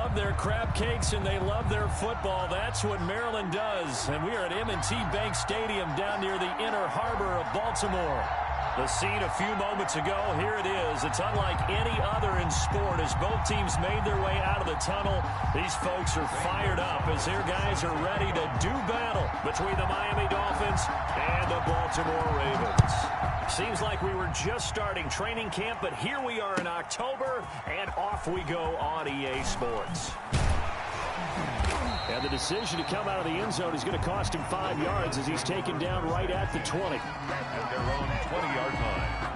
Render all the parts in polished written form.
love their crab cakes and they love their football. That's what Maryland does. And we are at M&T Bank Stadium down near the Inner Harbor of Baltimore. The scene a few moments ago, here it is. It's unlike any other in sport as both teams made their way out of the tunnel. These folks are fired up as their guys are ready to do battle between the Miami Dolphins and the Baltimore Ravens. Seems like we were just starting training camp, but here we are in October, and off we go on EA Sports. And the decision to come out of the end zone is going to cost him 5 yards as he's taken down right at the 20. At their own 20-yard line.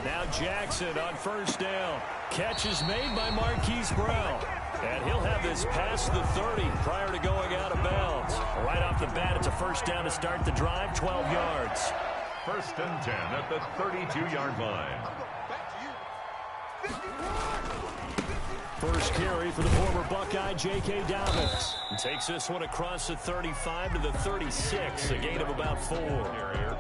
Now Jackson on first down. Catch is made by Marquise Brown. And he'll have this past the 30 prior to going out of bounds. Right off the bat, it's a first down to start the drive, 12 yards. First and 10 at the 32-yard line. First carry for the former Buckeye, J.K. Dobbins. And takes this one across the 35 to the 36, a gain of about 4.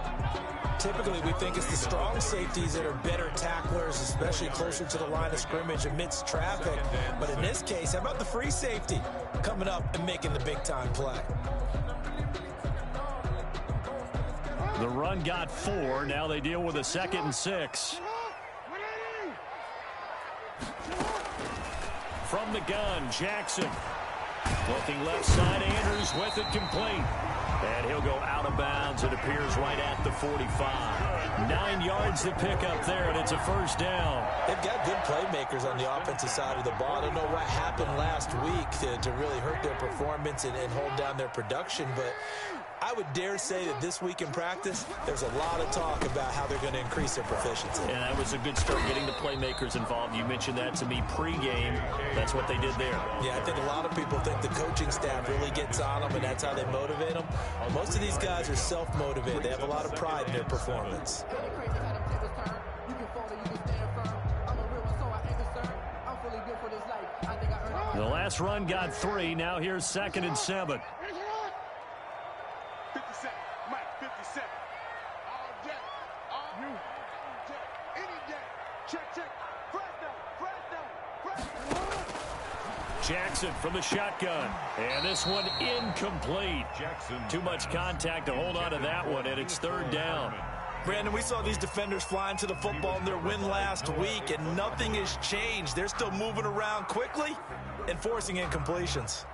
Typically, we think it's the strong safeties that are better tacklers, especially closer to the line of scrimmage amidst traffic. But in this case, how about the free safety coming up and making the big-time play? The run got 4. Now they deal with a 2nd and 6. From the gun, Jackson. Looking left side, Andrews with it complete. And he'll go out of bounds. It appears right at the 45. 9 yards to pick up there, and it's a first down. They've got good playmakers on the offensive side of the ball. I don't know what happened last week to really hurt their performance and hold down their production, but I would dare say that this week in practice, there's a lot of talk about how they're going to increase their proficiency. And that was a good start getting the playmakers involved. You mentioned that to me pregame. That's what they did there. Yeah, I think a lot of people think the coaching staff really gets on them, and that's how they motivate them. Most of these guys are self-motivated. They have a lot of pride in their performance. The last run got 3. Now here's 2nd and 7. 57, Mike, 57. All day, all day, any day. Check. Fresh down. Jackson from the shotgun. And this one incomplete. Jackson. Too much contact to hold on to that one, and it's 3rd down. Brandon, we saw these defenders flying to the football in their win last week, and nothing has changed. They're still moving around quickly and forcing incompletions.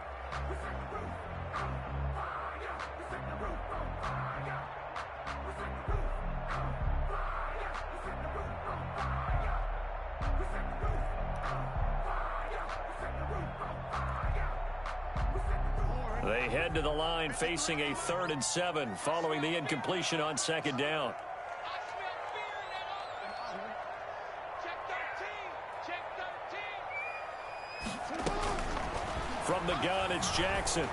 They head to the line facing a 3rd and 7 following the incompletion on 2nd down. From the gun, it's Jackson.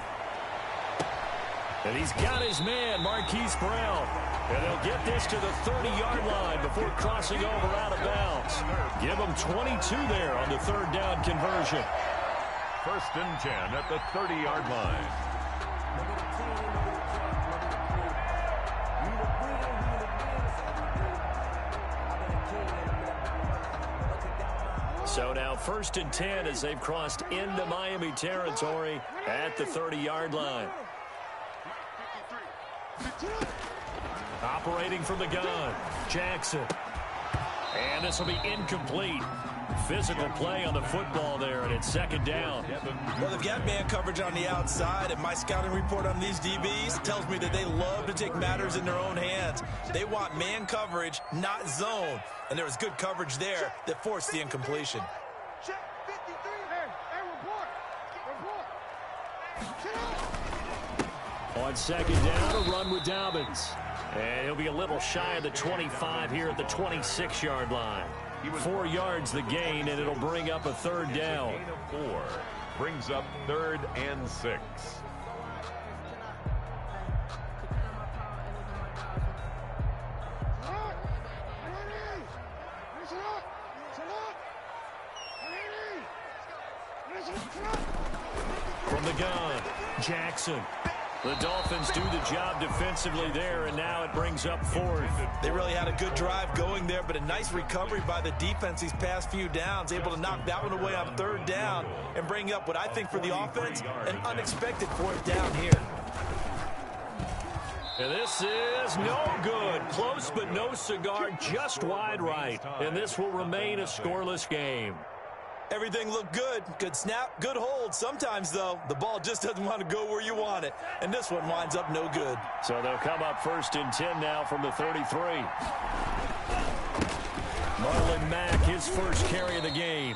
And he's got his man, Marquise Brown. And they'll get this to the 30-yard line before crossing over out of bounds. Give them 22 there on the 3rd down conversion. First and 10 at the 30-yard line. So now 1st and 10 as they've crossed into Miami territory at the 30-yard line. Operating from the gun, Jackson. And this will be incomplete. Physical play on the football there, and it's 2nd down. Well, they've got man coverage on the outside, and my scouting report on these DBs tells me that they love to take matters in their own hands. They want man coverage, not zone. And there was good coverage there that forced the incompletion. Check 53. Hey, report. On 2nd down, a run with Dobbins. And he'll be a little shy of the 25 here at the 26-yard line. 4 yards the gain, and it'll bring up a 3rd down. Gain of 4 brings up 3rd and 6. the gun. Jackson. The Dolphins do the job defensively there, and now it brings up fourth. They really had a good drive going there, but a nice recovery by the defense these past few downs, able to knock that one away on third down and bring up what I think for the offense, an unexpected fourth down here. And this is no good. Close but no cigar, just wide right. And this will remain a scoreless game. Everything looked good. Good snap, good hold. Sometimes, though, the ball just doesn't want to go where you want it. And this one winds up no good. So they'll come up 1st and 10 now from the 33. Marlon Mack, his first carry of the game.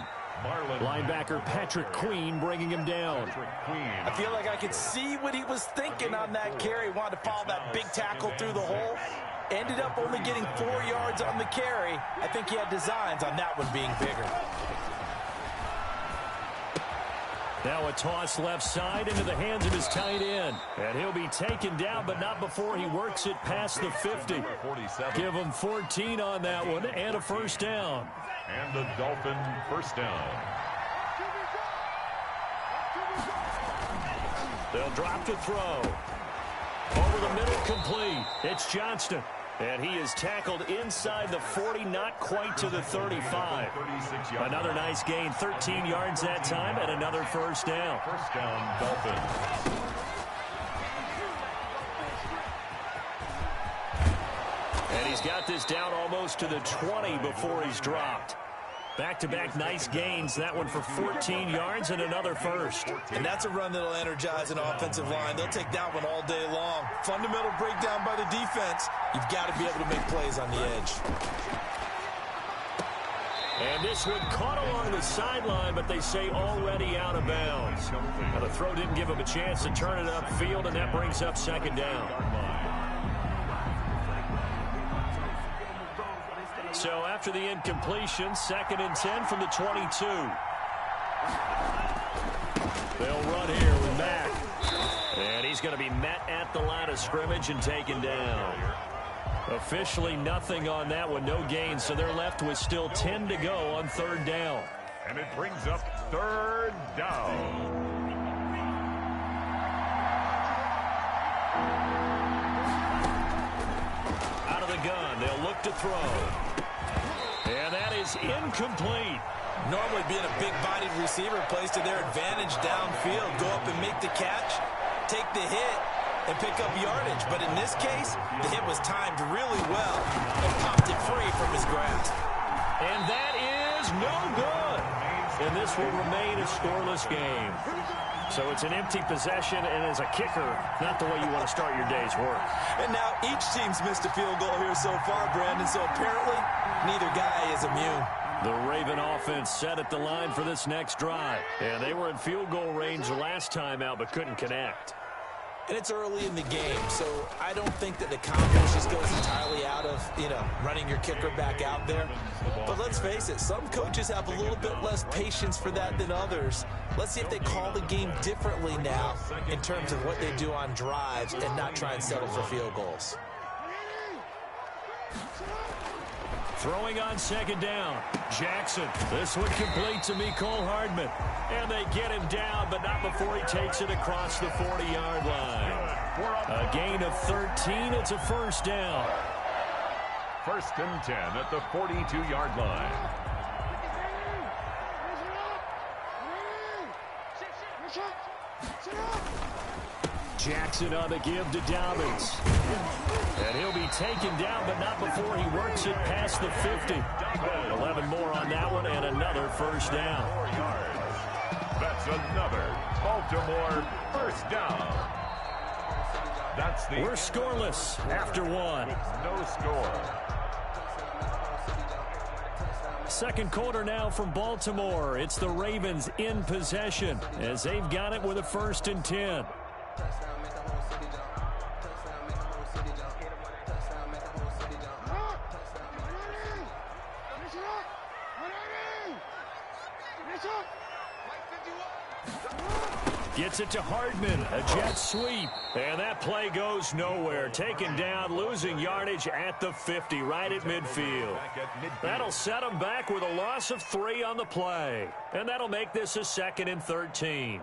Linebacker Patrick Queen bringing him down. I feel like I could see what he was thinking on that carry. Wanted to follow that big tackle through the hole. Ended up only getting 4 yards on the carry. I think he had designs on that one being bigger. Now a toss left side into the hands of his tight end. And he'll be taken down, but not before he works it past the 50. Give him 14 on that one and a first down. And the Dolphin first down. They'll drop to throw. Over the middle, complete. It's Johnston. And he is tackled inside the 40, not quite to the 35. Another nice gain, 13 yards that time, and another first down. First down, Dolphins. And he's got this down almost to the 20 before he's dropped. Back-to-back nice gains, that one for 14 yards and another first. And that's a run that'll energize an offensive line. They'll take that one all day long. Fundamental breakdown by the defense. You've got to be able to make plays on the edge. And this one caught along the sideline, but they say already out of bounds. Now the throw didn't give him a chance to turn it upfield, and that brings up second down. So after the incompletion, 2nd and 10 from the 22. They'll run here with Mack. And he's going to be met at the line of scrimmage and taken down. Officially nothing on that one, no gain, so they're left with still 10 to go on 3rd down. And it brings up 3rd down. Out of the gun, they'll look to throw. And that is incomplete. Normally being a big-bodied receiver plays to their advantage downfield. Go up and make the catch, take the hit, and pick up yardage. But in this case, the hit was timed really well and popped it free from his grasp. And that is no good. And this will remain a scoreless game. So it's an empty possession, and as a kicker, not the way you want to start your day's work. And now each team's missed a field goal here so far, Brandon, so apparently neither guy is immune. The Raven offense set at the line for this next drive. And they were in field goal range last time out, but couldn't connect. And it's early in the game, so I don't think that the confidence just goes entirely out of, running your kicker back out there. But let's face it, some coaches have a little bit less patience for that than others. Let's see if they call the game differently now in terms of what they do on drives and not try and settle for field goals. Throwing on 2nd down. Jackson. This one complete to Mecole Hardman. And they get him down, but not before he takes it across the 40-yard line. A gain of 13. It's a first down. 1st and 10 at the 42-yard line. Jackson on the give to Dobbins. And he'll be taken down, but not before he works it past the 50. 11 more on that one, and another first down. 4 yards. That's another Baltimore first down. That's the... We're scoreless after one. No score. 2nd quarter now from Baltimore. It's the Ravens in possession as they've got it with a 1st and 10. Gets it to Hardman, a jet sweep, and that play goes nowhere. Taken down, losing yardage at the 50, right at midfield. That'll set them back with a loss of 3 on the play, and that'll make this a 2nd and 13.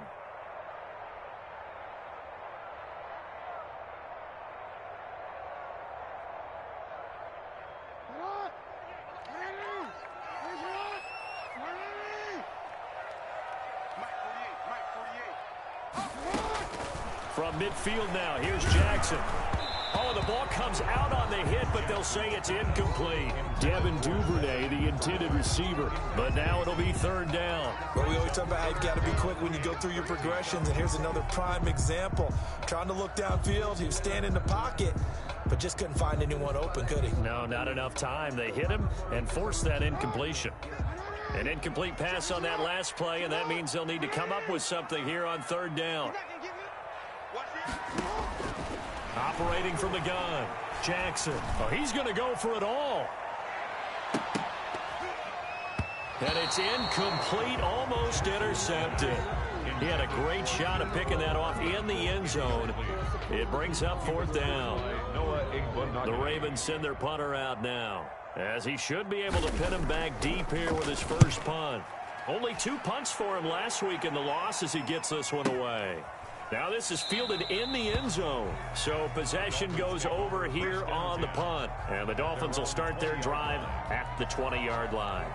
From midfield now, here's Jackson. Oh, the ball comes out on the hit, but they'll say it's incomplete. Devin Duvernay, the intended receiver. But now it'll be third down. Well, we always talk about how you've got to be quick when you go through your progressions, and here's another prime example. Trying to look downfield, he was standing in the pocket, but just couldn't find anyone open, could he? No, not enough time. They hit him and forced that incompletion. An incomplete pass on that last play, and that means they'll need to come up with something here on third down. Operating from the gun, Jackson. Oh, he's going to go for it all. And it's incomplete, almost intercepted. He had a great shot at picking that off in the end zone. It brings up fourth down. The Ravens send their punter out now, as he should be able to pin him back deep here with his first punt. Only 2 punts for him last week in the loss as he gets this one away. Now this is fielded in the end zone. So possession goes over here on the punt. And the Dolphins will start their drive at the 20-yard line.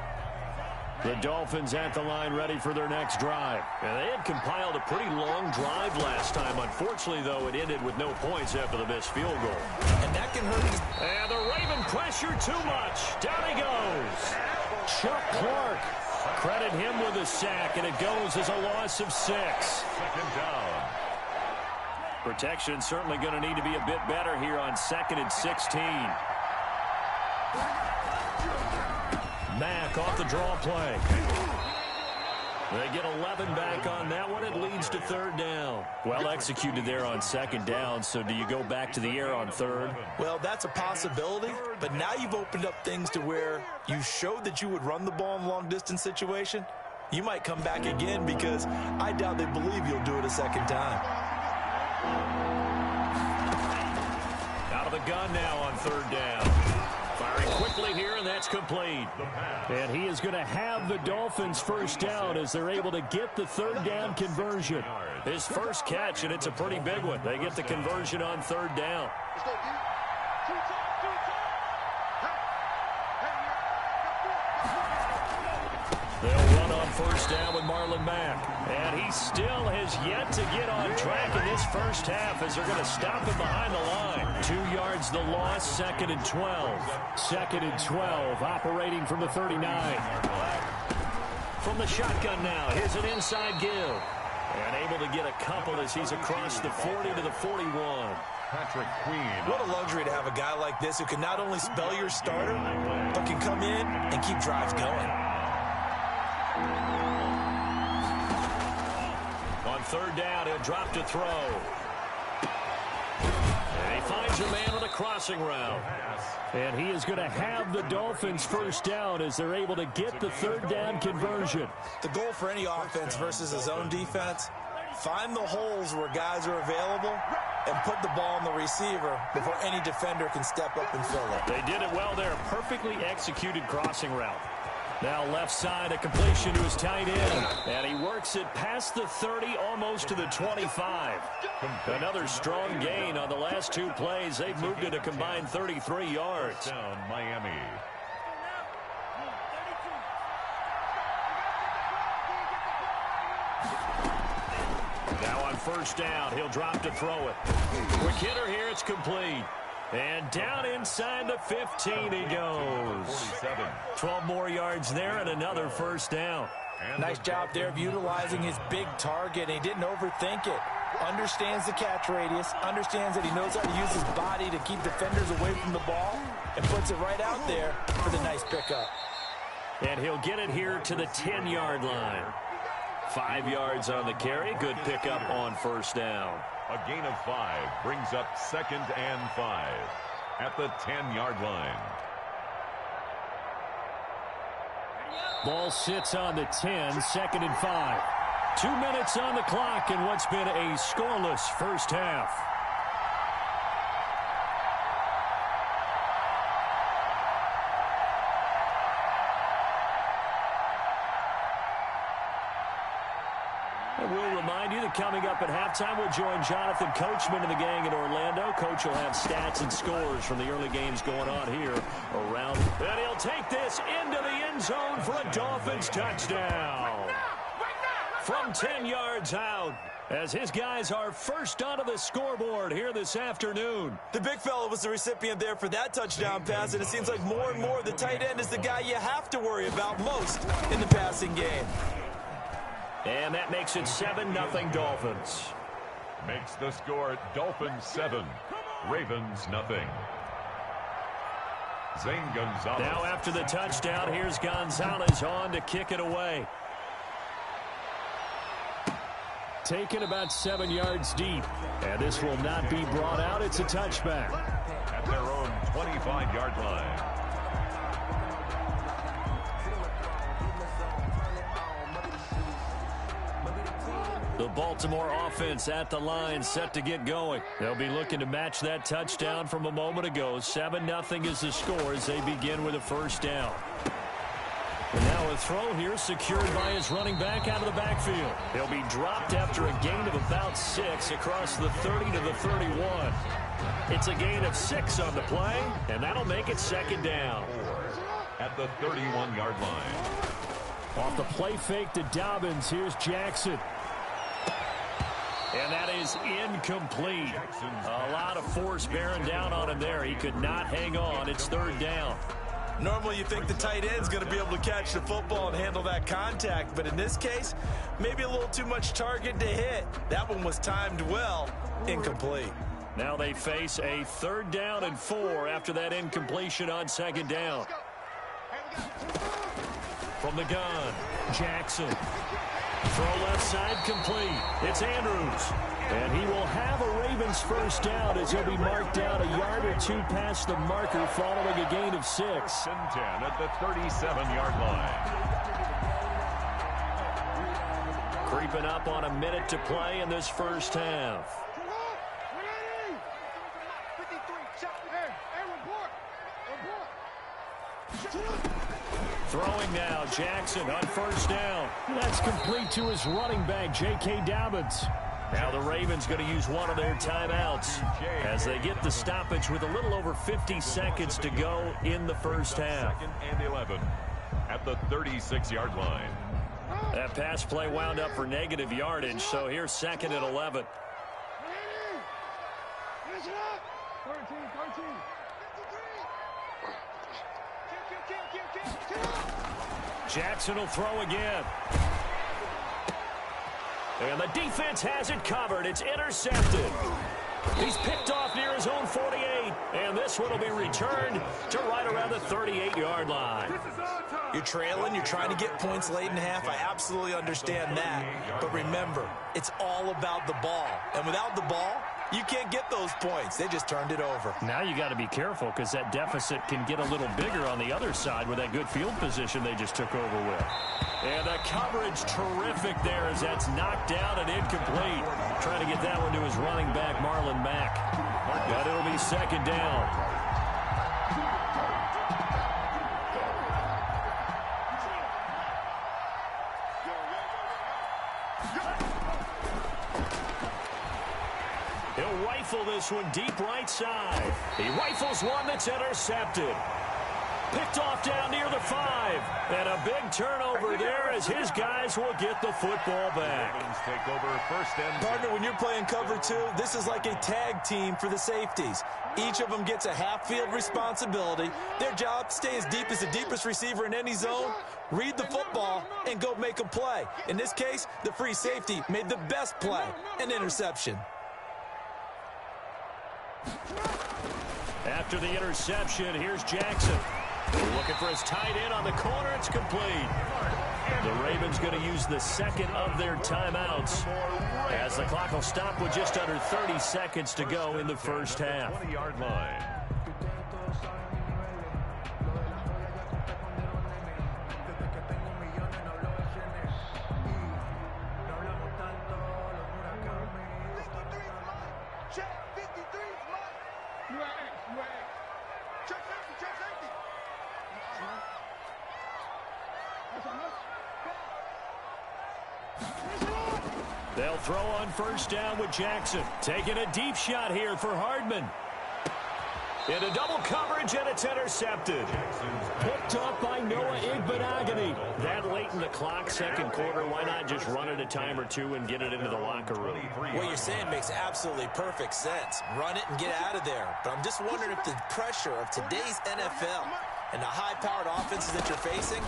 The Dolphins at the line ready for their next drive. And they had compiled a pretty long drive last time. Unfortunately, though, it ended with no points after the missed field goal. And that can hurt. And the Raven pressure too much. Down he goes. Chuck Clark. Credit him with a sack, and it goes as a loss of 6. Second down. Protection certainly going to need to be a bit better here on 2nd and 16. Mack off the draw play. They get 11 back on that one. It leads to third down. Well executed there on 2nd down. So do you go back to the air on 3rd? Well, that's a possibility, but now you've opened up things to where you showed that you would run the ball in long-distance situation. You might come back again because I doubt they believe you'll do it a second time. Out of the gun now on 3rd down. Firing quickly here, and that's complete. And he is going to have the Dolphins first down as they're able to get the 3rd down conversion. His first catch, and it's a pretty big one. They get the conversion on 3rd down. They'll run on first down with Marlon Mack. And he still has yet to get on track in this first half as they're going to stop him behind the line. 2 yards the loss, 2nd and 12. 2nd and 12, operating from the 39. From the shotgun now, here's an inside give. And able to get a couple as he's across the 40 to the 41. Patrick Queen. What a luxury to have a guy like this who can not only spell your starter, but can come in and keep drives going. On 3rd down, he'll drop to throw. And he finds a man on a crossing route. And he is going to have the Dolphins first down as they're able to get the 3rd down conversion. The goal for any offense versus his own defense, find the holes where guys are available and put the ball on the receiver before any defender can step up and fill it. They did it well there. Perfectly executed crossing route. Now left side, a completion to his tight end. And he works it past the 30, almost to the 25. Another strong gain on the last 2 plays. They've moved it a combined 33 yards. Down Miami. Now on first down, he'll drop to throw it. Quick hitter here, it's complete. And down inside the 15 he goes. 47. 12 more yards there and another first down. Nice job there of utilizing his big target. He didn't overthink it. Understands the catch radius. Understands that he knows how to use his body to keep defenders away from the ball. And puts it right out there for the nice pickup. And he'll get it here to the 10-yard line. 5 yards on the carry. Good pickup on first down. A gain of 5 brings up 2nd and 5 at the 10-yard line. Ball sits on the 10, 2nd and 5. 2 minutes on the clock in what's been a scoreless first half. And we'll remind you that coming up at halftime, we'll join Jonathan Coachman and the gang in Orlando. Coach will have stats and scores from the early games going on here around. And he'll take this into the end zone for a Dolphins touchdown. From 10 yards out, as his guys are first onto the scoreboard here this afternoon. The big fella was the recipient there for that touchdown pass, and it seems like more and more the tight end is the guy you have to worry about most in the passing game. And that makes it 7-0 Dolphins. Makes the score Dolphins 7, Ravens nothing. Zane Gonzalez. Now after the touchdown, here's Gonzalez on to kick it away. Taken about 7 yards deep. And this will not be brought out. It's a touchback. At their own 25-yard line. The Baltimore offense at the line, set to get going. They'll be looking to match that touchdown from a moment ago. 7-0 is the score as they begin with a first down. And now a throw here secured by his running back out of the backfield. He'll be dropped after a gain of about 6 across the 30 to the 31. It's a gain of 6 on the play, and that'll make it second down. At the 31-yard line. Off the play fake to Dobbins, here's Jackson. And that is incomplete. A lot of force bearing down on him there. He could not hang on. It's third down. Normally you think the tight end's going to be able to catch the football and handle that contact, but in this case, maybe a little too much target to hit. That one was timed well. Incomplete. Now they face a 3rd down and 4 after that incompletion on 2nd down. From the gun, Jackson. Throw left side complete. It's Andrews. And he will have a Ravens first down as he'll be marked down a yard or 2 past the marker following a gain of 6. 10 at the 37-yard line. Creeping up on a minute to play in this first half. Throwing now, Jackson on first down. That's complete to his running back, J.K. Dobbins. Now the Ravens going to use one of their timeouts as they get the stoppage with a little over 50 seconds to go in the first half. 2nd and 11 at the 36-yard line. That pass play wound up for negative yardage, so here's 2nd and 11. Jackson will throw again. And the defense has it covered. It's intercepted. He's picked off near his own 48. And this one will be returned to right around the 38-yard line. You're trailing. You're trying to get points late in half. I absolutely understand that. But remember, it's all about the ball. And without the ball, you can't get those points. They just turned it over. Now you got to be careful because that deficit can get a little bigger on the other side with that good field position they just took over with. And the coverage terrific there as that's knocked down and incomplete. Trying to get that one to his running back, Marlon Mack. But it'll be 2nd down. He'll rifle this one deep right side. He rifles one that's intercepted. Picked off down near the 5. And a big turnover there as his guys will get the football back. Take over 1st and 10. Partner, when you're playing cover 2, this is like a tag team for the safeties. Each of them gets a half-field responsibility. Their job, stay as deep as the deepest receiver in any zone, read the football, and go make a play. In this case, the free safety made the best play, an interception. After the interception, here's Jackson. Looking for his tight end on the corner. It's complete. The Ravens going to use the 2nd of their timeouts as the clock will stop with just under 30 seconds to go in the first half. 20-yard line. They'll throw on first down with Jackson. Taking a deep shot here for Hardman. Into double coverage, and it's intercepted. Picked up by Noah Igbenogany. That late in the clock, second quarter, why not just run it a time or two and get it into the locker room? What you're saying makes absolutely perfect sense. Run it and get out of there. But I'm just wondering if the pressure of today's NFL and the high-powered offenses that you're facing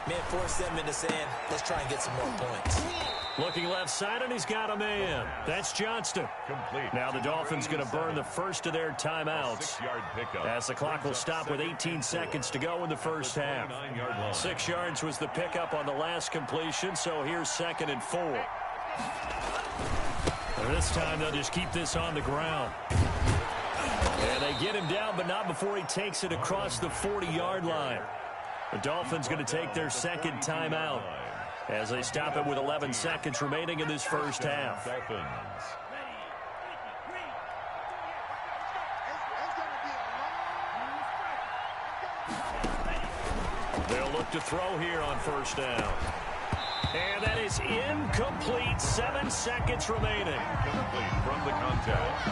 may force them into saying, let's try and get some more points. Looking left side, and he's got a man. That's Johnston. Complete. Now the Dolphins going to burn the first of their timeouts, 6-yard pickup. as the clock will stop with 18 seconds to go in the first half. 6 yards was the pickup on the last completion, so here's 2nd and 4. This time they'll just keep this on the ground. And they get him down, but not before he takes it across the 40-yard line. The Dolphins going to take their second timeout as they stop it with 11 seconds remaining in this first half. They'll look to throw here on first down. And that is incomplete. 7 seconds remaining. Incomplete from the contact.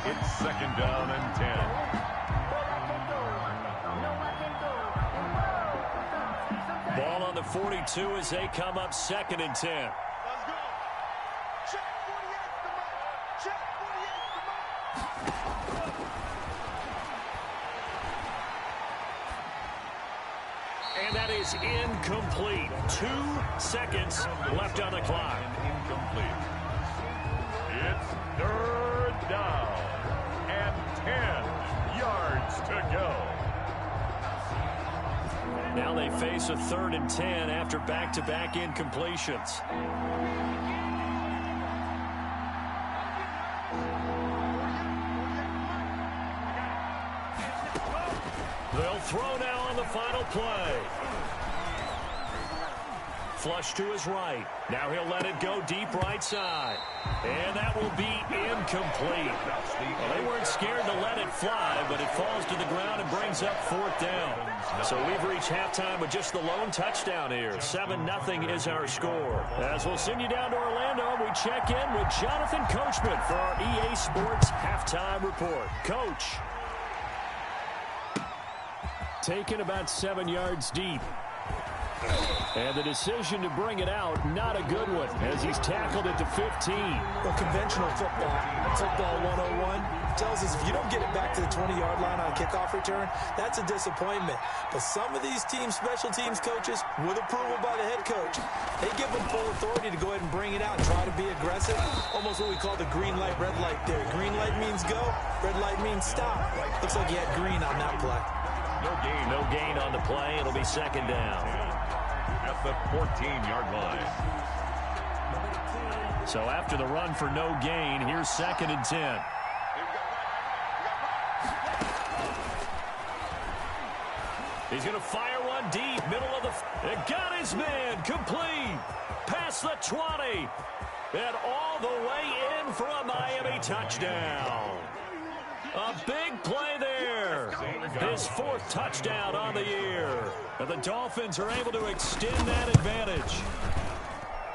It's 2nd down and 10. Ball on the 42 as they come up 2nd and 10. Let's go. Check 48 the mark. Check 48 the mark. And that is incomplete. 2 seconds left on the clock. Incomplete. It's 3rd down and 10 yards to go. Now they face a 3rd and 10 after back-to-back incompletions. They'll throw now on the final play. Flush to his right. Now he'll let it go deep right side. And that will be incomplete. Well, they weren't scared to let it fly, but it falls to the ground and brings up 4th down. So we've reached halftime with just the lone touchdown here. 7-0 is our score. As we'll send you down to Orlando, we check in with Jonathan Coachman for our EA Sports Halftime Report. Coach. Taken about 7 yards deep. And the decision to bring it out, not a good one, as he's tackled at the 15. Well, conventional football 101, tells us if you don't get it back to the 20-yard line on a kickoff return, that's a disappointment. But some of these special teams coaches, with approval by the head coach, they give them full authority to go ahead and bring it out and try to be aggressive. Almost what we call the green light, red light theory. Green light means go, red light means stop. Looks like he had green on that play. No gain on the play. It'll be 2nd down. At the 14-yard line. So after the run for no gain, here's 2nd and 10. He's going to fire one deep, middle of the... It got his man, complete. Past the 20. And all the way in for a Miami touchdown. A big play there. His 4th touchdown on the year. And the Dolphins are able to extend that advantage.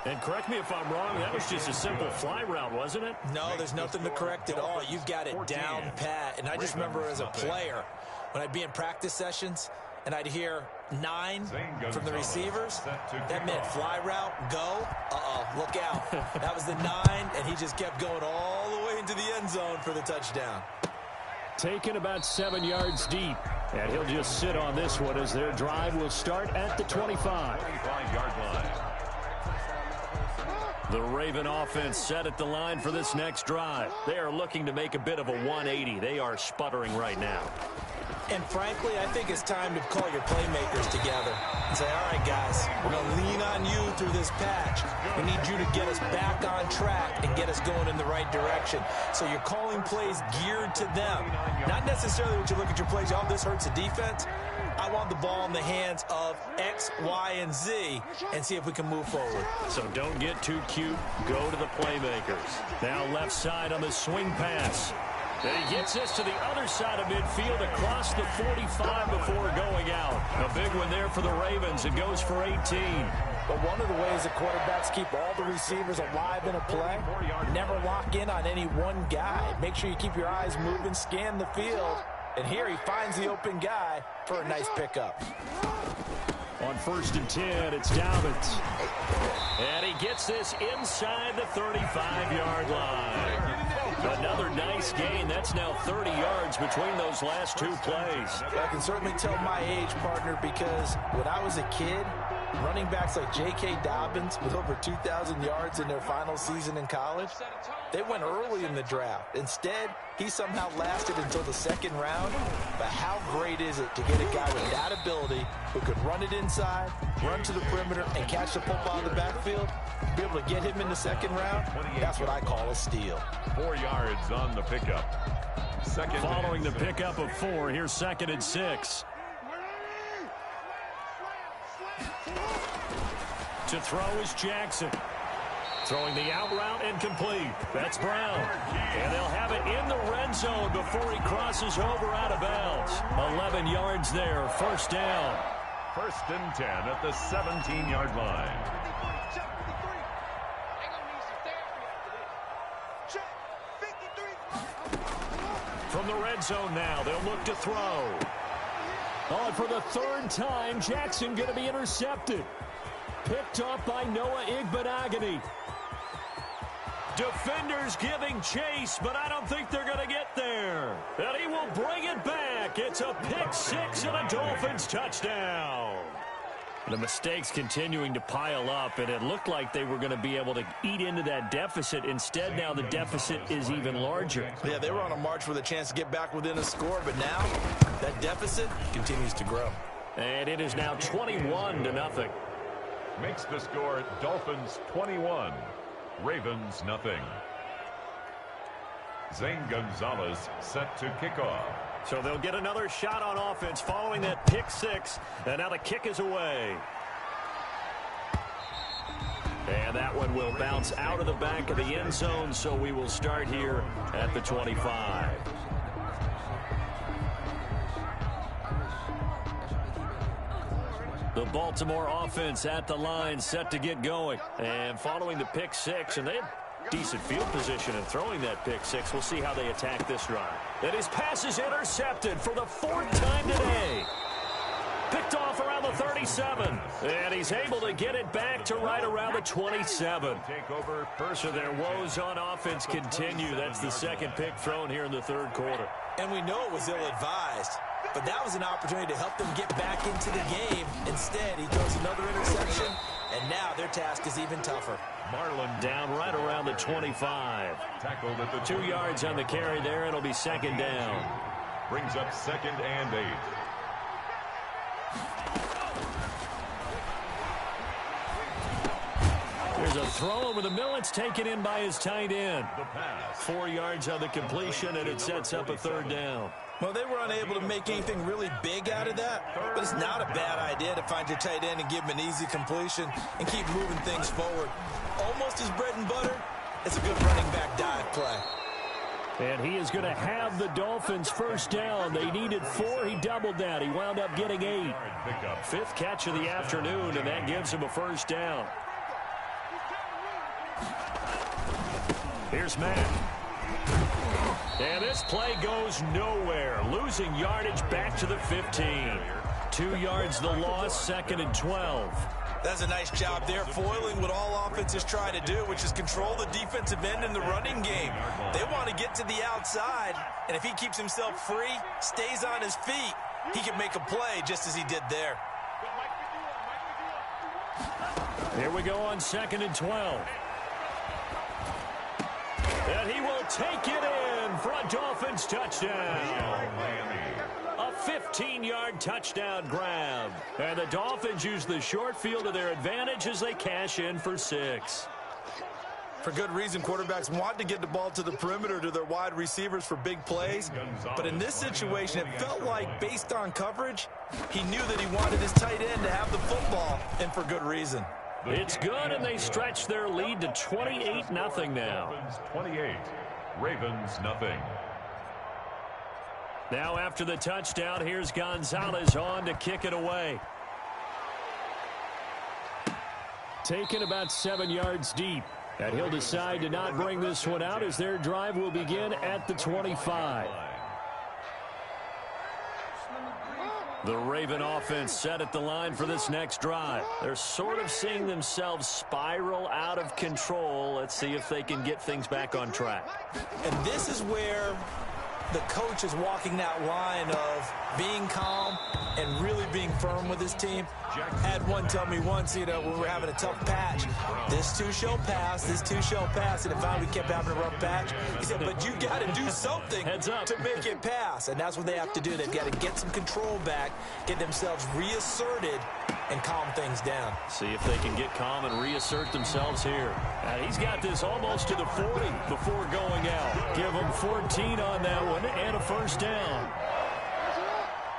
And correct me if I'm wrong, that was just a simple fly route, wasn't it? No, there's nothing to correct at all. You've got it down pat. And I just remember as a player, when I'd be in practice sessions, and I'd hear 9 from the receivers, that meant fly route, go, look out. That was the 9, and he just kept going all the way into the end zone for the touchdown. Taken about 7 yards deep. And he'll just sit on this one as their drive will start at the 25. 25-yard line. The Raven offense set at the line for this next drive. They are looking to make a bit of a 180. They are sputtering right now. And frankly, I think it's time to call your playmakers together and say, all right, guys, we're going to lean on you through this patch. We need you to get us back on track and get us going in the right direction. So you're calling plays geared to them. Not necessarily when you look at your plays, oh, this hurts the defense. I want the ball in the hands of X, Y, and Z and see if we can move forward. So don't get too cute. Go to the playmakers. Now left side on the swing pass. And he gets this to the other side of midfield across the 45 before going out. A big one there for the Ravens. It goes for 18. But one of the ways that quarterbacks keep all the receivers alive in a play, never lock in on any one guy. Make sure you keep your eyes moving, scan the field. And here he finds the open guy for a nice pickup. On 1st and 10, it's Dobbins. And he gets this inside the 35-yard line. Another nice gain. That's now 30 yards between those last two plays. I can certainly tell my age, partner, because when I was a kid, running backs like J.K. Dobbins with over 2,000 yards in their final season in college, they went early in the draft. Instead, he somehow lasted until the 2nd round. But how great is it to get a guy with that ability who could run it inside, run to the perimeter, and catch the football in the backfield? Be able to get him in the 2nd round, that's what I call a steal. 4 yards on the pickup. Following the pickup of 4, here's 2nd and 6. To throw is Jackson. Throwing the out route incomplete. That's Brown. And they'll have it in the red zone before he crosses over out of bounds. 11 yards there, 1st down. 1st and 10 at the 17-yard line. From the red zone now, they'll look to throw. Oh, and for the 3rd time, Jackson going to be intercepted. Picked off by Noah Igbenogany. Defenders giving chase, but I don't think they're going to get there. And he will bring it back. It's a pick 6 and a Dolphins touchdown. The mistakes continuing to pile up, and it looked like they were going to be able to eat into that deficit. Instead, now the deficit is even larger. Yeah, they were on a march with a chance to get back within a score, but now that deficit continues to grow. And it is now 21-0. Makes the score Dolphins 21, Ravens nothing. Zane Gonzalez set to kick off. So they'll get another shot on offense following that pick 6. And now the kick is away. And that one will bounce out of the back of the end zone, so we will start here at the 25. The Baltimore offense at the line, set to get going. And following the pick 6, and they had decent field position in throwing that pick 6. We'll see how they attack this drive. And his pass is intercepted for the 4th time today. Picked off around the 37. And he's able to get it back to right around the 27. So their woes on offense continue. That's the 2nd pick thrown here in the 3rd quarter. And we know it was ill-advised, but that was an opportunity to help them get back into the game. Instead, he throws another interception, and now their task is even tougher. Marlin down right around the 25. Tackled at the 2 yards on the carry there. It'll be 2nd down. Brings up 2nd and 8. There's a throw over the middle. It's taken in by his tight end. The pass. 4 yards on the completion, and it sets up a 3rd down. Well, they were unable to make anything really big out of that, but it's not a bad idea to find your tight end and give him an easy completion and keep moving things forward. Almost his bread and butter. It's a good running back dive play. And he is going to have the Dolphins 1st down. They needed 4. He doubled that. He wound up getting 8. 5th catch of the afternoon, and that gives him a 1st down. Here's Matt. And this play goes nowhere. Losing yardage back to the 15. 2 yards the loss, 2nd and 12. That's a nice job there, foiling what all offenses try to do, which is control the defensive end in the running game. They want to get to the outside, and if he keeps himself free, stays on his feet, he can make a play just as he did there. Here we go on 2nd and 12. And he will take it in for a Dolphins touchdown. A 15-yard touchdown grab. And the Dolphins use the short field to their advantage as they cash in for 6. For good reason, quarterbacks want to get the ball to the perimeter to their wide receivers for big plays. But in this situation, it felt like, based on coverage, he knew that he wanted his tight end to have the football, and for good reason. It's good, and they stretch their lead to 28-0 now. 28, Ravens nothing. Now after the touchdown, here's Gonzalez on to kick it away. Taken about 7 yards deep. And he'll decide to not bring this one out as their drive will begin at the 25. The Raven offense set at the line for this next drive. They're sort of seeing themselves spiral out of control. Let's see if they can get things back on track. And this is where the coach is walking that line of being calm and really being firm with his team. Had one tell me once, when we were having a tough patch, this too shall pass, this too shall pass. And if we kept having a rough patch, he said, but you got to do something to make it pass. And that's what they have to do. They've got to get some control back, get themselves reasserted, and calm things down. See if they can get calm and reassert themselves here. He's got this almost to the 40 before going out. Give him 14 on that one and a first down.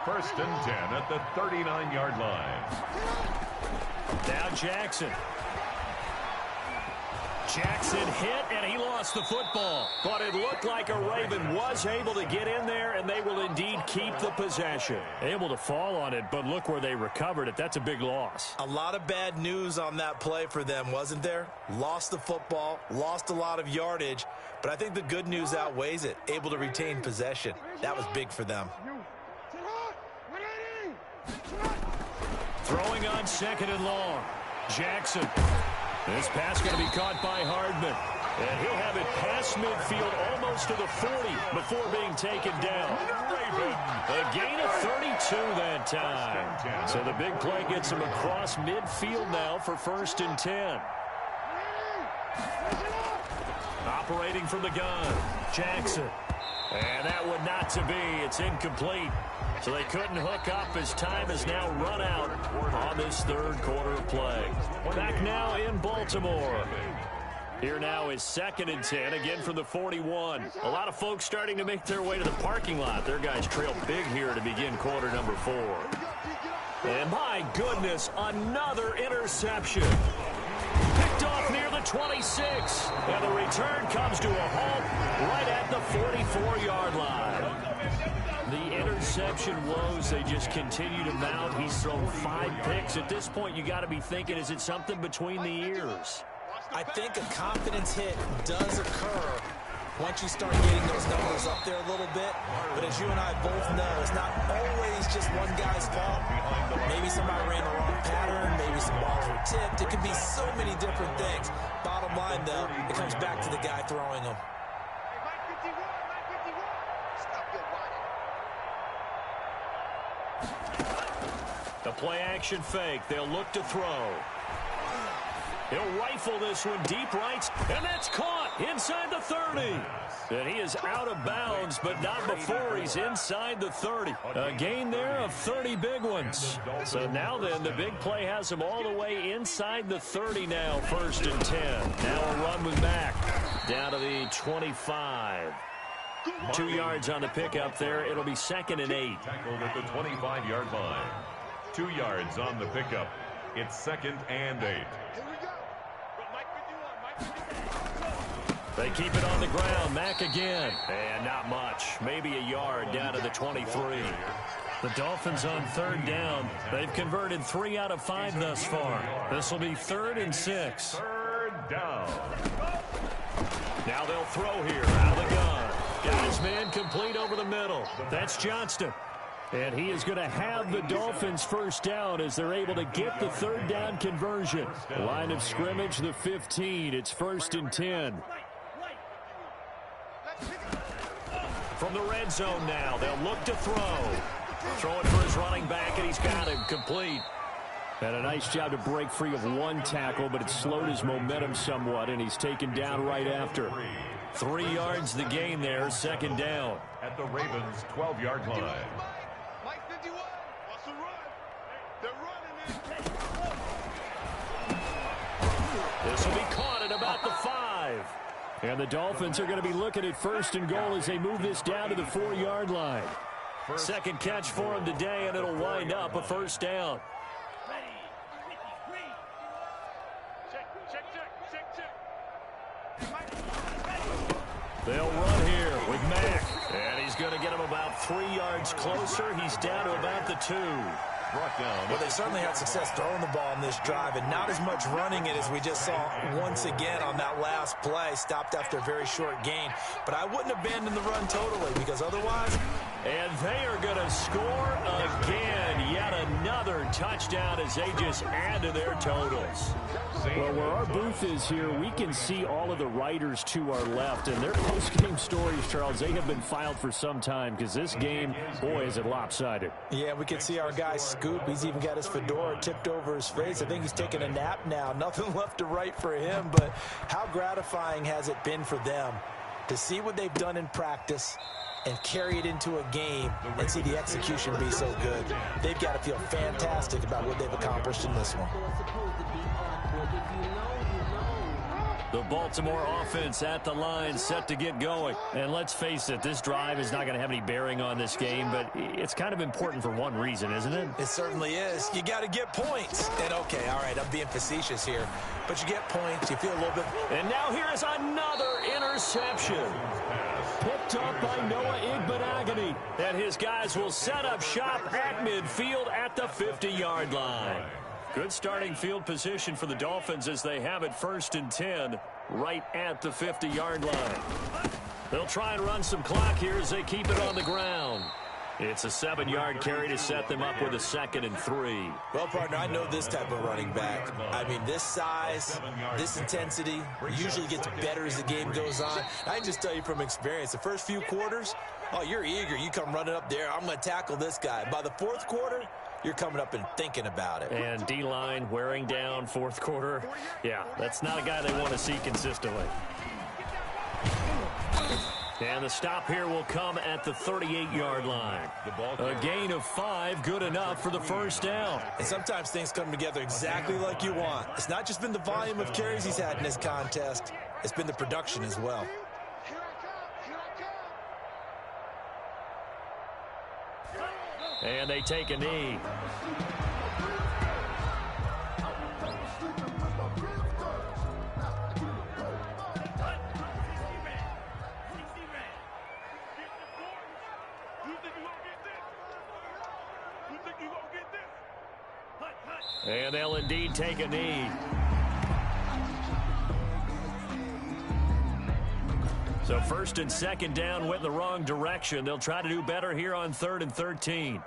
First and 10 at the 39-yard line. Now Jackson. Jackson hit, and he lost the football. But it looked like a Raven was able to get in there, and they will indeed keep the possession. Able to fall on it, but look where they recovered it. That's a big loss. A lot of bad news on that play for them, wasn't there? Lost the football, lost a lot of yardage, but I think the good news outweighs it. Able to retain possession. That was big for them. Throwing on second and long. Jackson. This pass going to be caught by Hardman. And he'll have it past midfield almost to the 40 before being taken down. A gain of 32 that time. So the big play gets him across midfield now for first and 10. Operating from the gun. Jackson. And that would not to be. It's incomplete. So they couldn't hook up as time has now run out on this third quarter of play. Back now in Baltimore. Here now is second and 10, again from the 41. A lot of folks starting to make their way to the parking lot. Their guys trail big here to begin quarter number 4. And my goodness, another interception. Picked off near the 26. And the return comes to a halt right at the 44-yard line. The interception woes, they just continue to mount. He's thrown 5 picks. At this point, you got to be thinking, is it something between the ears? I think a confidence hit does occur once you start getting those numbers up there a little bit. But as you and I both know, it's not always just one guy's fault. Maybe somebody ran the wrong pattern. Maybe some balls were tipped. It could be so many different things. Bottom line, though, it comes back to the guy throwing them. The play-action fake. They'll look to throw. He'll rifle this one deep right, and that's caught inside the 30. And he is out of bounds, but not before he's inside the 30. A gain there of 30 big ones. So now then, the big play has him all the way inside the 30 now, first and 10. Now a run with Mack down to the 25. 2 yards on the pickup there. It'll be second and 8. Tackled at the 25-yard line. 2 yards on the pickup. It's second and 8. They keep it on the ground. Mack again. And not much. Maybe a yard down to the 23. The Dolphins on third down. They've converted 3 out of 5 thus far. This will be third and 6. Third down. Now they'll throw here out of the gun. Got his man complete over the middle. That's Johnston. And he is going to have the Dolphins first down as they're able to get the third down conversion. Line of scrimmage, the 15. It's first and 10. From the red zone now, they'll look to throw. Throwing for his running back, and he's got him complete. Had a nice job to break free of one tackle, but it slowed his momentum somewhat, and he's taken down right after. 3 yards the gain there, second down. At the Ravens' 12-yard line. This will be caught at about the 5. And the Dolphins are going to be looking at first and goal as they move this down to the 4-yard line. Second catch for him today, and it'll wind up a first down. They'll run here with Mack. And he's going to get him about 3 yards closer. He's down to about the 2. Brought down. Well, they certainly had success throwing the ball in this drive, and not as much running it as we just saw once again on that last play. Stopped after a very short gain. But I wouldn't abandon the run totally, because otherwise... And they are going to score again. Yet another touchdown as they just add to their totals. Well, where our booth is here, we can see all of the writers to our left. And their post-game stories, Charles, they have been filed for some time because this game, boy, is it lopsided. Yeah, we can see our guy Scoop. He's even got his fedora tipped over his face. I think he's taking a nap now. Nothing left to write for him. But how gratifying has it been for them to see what they've done in practice and carry it into a game and see the execution be so good? They've got to feel fantastic about what they've accomplished in this one. The Baltimore offense at the line, set to get going. And let's face it, this drive is not going to have any bearing on this game, but it's kind of important for one reason, isn't it? It certainly is. You got to get points. And okay, all right, I'm being facetious here, but you get points, you feel a little bit. And now here is another interception. Picked up by Noah Igbenogany. And his guys will set up shop at midfield at the 50-yard line. Good starting field position for the Dolphins as they have it 1st and 10 right at the 50-yard line. They'll try and run some clock here as they keep it on the ground. It's a 7-yard carry to set them up with a 2nd and 3. Well, partner, I know this type of running back. I mean, this size, this intensity usually gets better as the game goes on. I can just tell you from experience, the first few quarters, oh, you're eager. You come running up there, I'm going to tackle this guy. By the 4th quarter, you're coming up and thinking about it. And D-line wearing down 4th quarter. Yeah, that's not a guy they want to see consistently. And the stop here will come at the 38-yard line. A gain of 5, good enough for the 1st down. And sometimes things come together exactly like you want. It's not just been the volume of carries he's had in this contest. It's been the production as well. And they take a knee. And they'll indeed take a knee. So 1st and 2nd down went in the wrong direction. They'll try to do better here on 3rd and 13.